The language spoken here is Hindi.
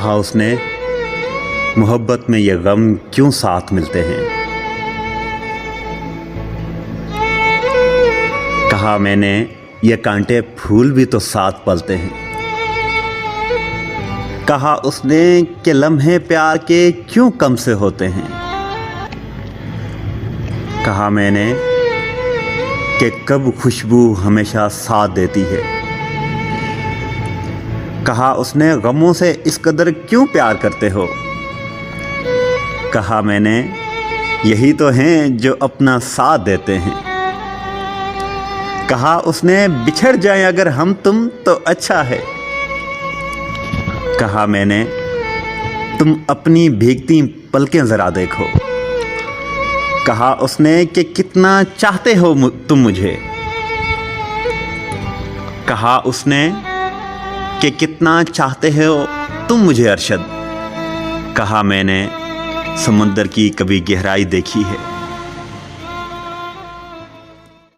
कहा उसने, मोहब्बत में ये गम क्यों साथ मिलते हैं। कहा मैंने, ये कांटे फूल भी तो साथ पलते हैं। कहा उसने कि लम्हे प्यार के क्यों कम से होते हैं। कहा मैंने कि कब खुशबू हमेशा साथ देती है। कहा उसने, गमों से इस कदर क्यों प्यार करते हो। कहा मैंने, यही तो हैं जो अपना साथ देते हैं। कहा उसने, बिछड़ जाएं अगर हम तुम तो अच्छा है। कहा मैंने, तुम अपनी भीगती पलकें ज़रा देखो। कहा उसने कि कितना चाहते हो तुम मुझे। कहा उसने कि कितना चाहते हो तुम मुझे अरशद। कहा मैंने, समुंदर की कभी गहराई देखी है।